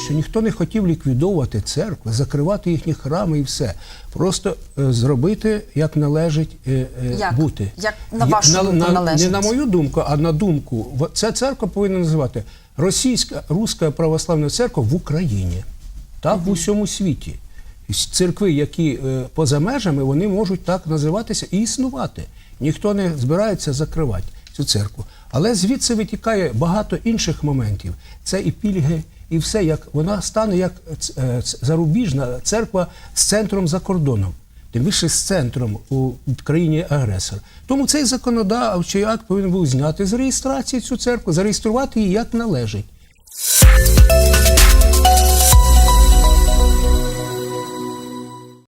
що ніхто не хотів ліквідовувати церкви, закривати їхні храми і все. Просто зробити, як належить бути. Як на вашу думку належить? Не на мою думку, а на думку. Ця церква повинна називати Руська православна церква в Україні. Так, в усьому світі. Церкви, які поза межами, вони можуть так називатися і існувати. Ніхто не збирається закривати цю церкву. Але звідси витікає багато інших моментів. Це і пільги, і все. Як вона стане як зарубіжна церква з центром за кордоном. Тим більше з центром у країні-агресор. Тому цей законодавчий акт повинен був зняти з реєстрації цю церкву, зареєструвати її як належить.